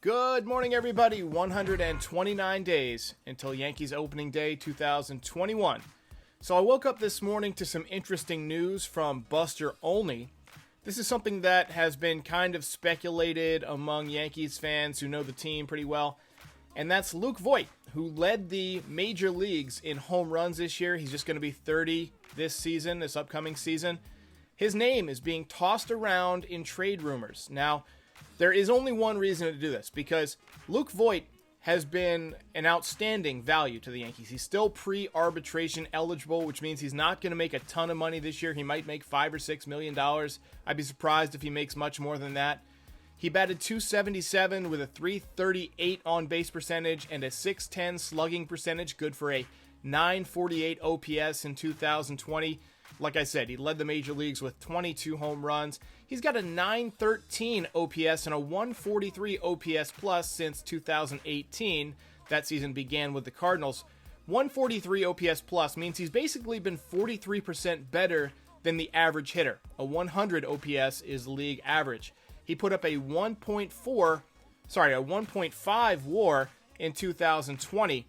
Good morning, everybody. 129 days until Yankees opening day 2021. So I woke up this morning to some interesting news from Buster Olney. This is something that has been kind of speculated among Yankees fans who know the team pretty well. And that's Luke Voit, who led the major leagues in home runs this year. He's just going to be 30 this upcoming season. His name is being tossed around in trade rumors. Now, there is only one reason to do this, because Luke Voit has been an outstanding value to the Yankees. He's still pre-arbitration eligible, which means he's not going to make a ton of money this year. He might make $5 or $6 million. I'd be surprised if he makes much more than that. He batted .277 with a .338 on-base percentage and a .610 slugging percentage, good for a .948 OPS in 2020. Like I said, he led the major leagues with 22 home runs. He's got a .913 OPS and a .143 OPS plus since 2018. That season began with the Cardinals. .143 OPS plus means he's basically been 43% better than the average hitter. A 100 OPS is the league average. He put up a 1.5 WAR in 2020.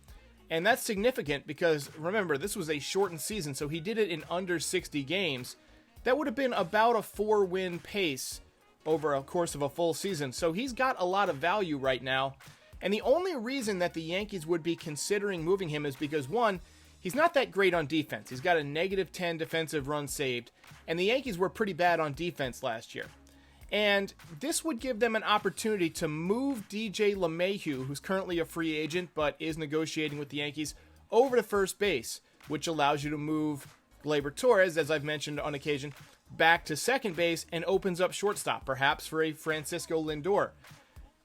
And that's significant because, remember, this was a shortened season, so he did it in under 60 games. That would have been about a 4-win pace over a course of a full season. So he's got a lot of value right now. And the only reason that the Yankees would be considering moving him is because, one, he's not that great on defense. He's got a -10 defensive runs saved, and the Yankees were pretty bad on defense last year. And this would give them an opportunity to move DJ LeMahieu, who's currently a free agent but is negotiating with the Yankees, over to first base, which allows you to move Gleyber Torres, as I've mentioned on occasion, back to second base and opens up shortstop, perhaps for a Francisco Lindor.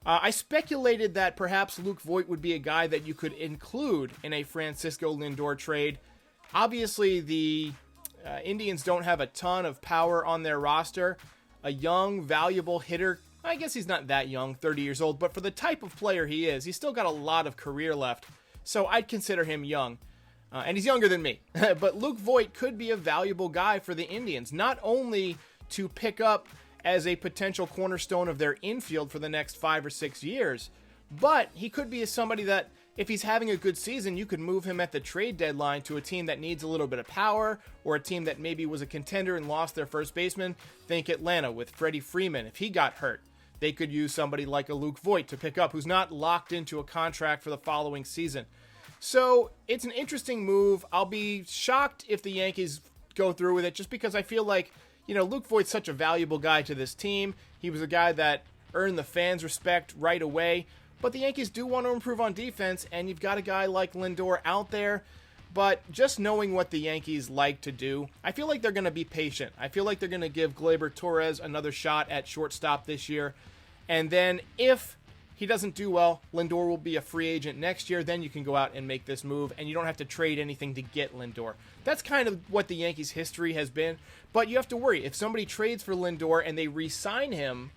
I speculated that perhaps Luke Voit would be a guy that you could include in a Francisco Lindor trade. Obviously, the Indians don't have a ton of power on their roster. A young, valuable hitter, I guess he's not that young, 30 years old, but for the type of player he is, he's still got a lot of career left, so I'd consider him young. And he's younger than me. But Luke Voit could be a valuable guy for the Indians, not only to pick up as a potential cornerstone of their infield for the next 5 or 6 years, but he could be somebody that, if he's having a good season, you could move him at the trade deadline to a team that needs a little bit of power, or a team that maybe was a contender and lost their first baseman. Think Atlanta with Freddie Freeman. If he got hurt, they could use somebody like a Luke Voit to pick up, who's not locked into a contract for the following season. So it's an interesting move. I'll be shocked if the Yankees go through with it, just because I feel like, Luke Voit's such a valuable guy to this team. He was a guy that earned the fans' respect right away. But the Yankees do want to improve on defense, and you've got a guy like Lindor out there. But just knowing what the Yankees like to do, I feel like they're going to be patient. I feel like they're going to give Gleyber Torres another shot at shortstop this year. And then if he doesn't do well, Lindor will be a free agent next year. Then you can go out and make this move, and you don't have to trade anything to get Lindor. That's kind of what the Yankees' history has been. But you have to worry. If somebody trades for Lindor and they re-sign him,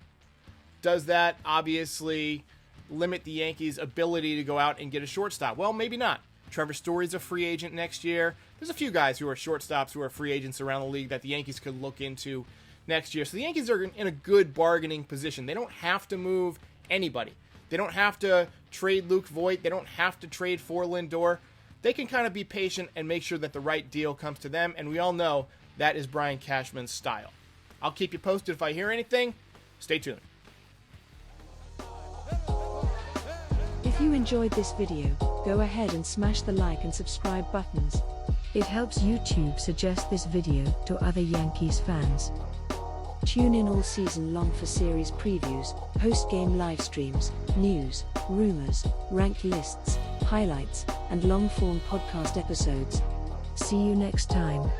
does that obviously limit the Yankees' ability to go out and get a shortstop? Well, maybe not. Trevor Story's a free agent next year. There's a few guys who are shortstops who are free agents around the league that the Yankees could look into next year. So the Yankees are in a good bargaining position. They don't have to move anybody. They don't have to trade Luke Voit. They don't have to trade for Lindor. They can kind of be patient and make sure that the right deal comes to them, and we all know that is Brian Cashman's style. I'll keep you posted if I hear anything. Stay tuned. If you enjoyed this video, go ahead and smash the like and subscribe buttons. It helps YouTube suggest this video to other Yankees fans. Tune in all season long for series previews, post-game live streams, news, rumors, ranked lists, highlights, and long-form podcast episodes. See you next time.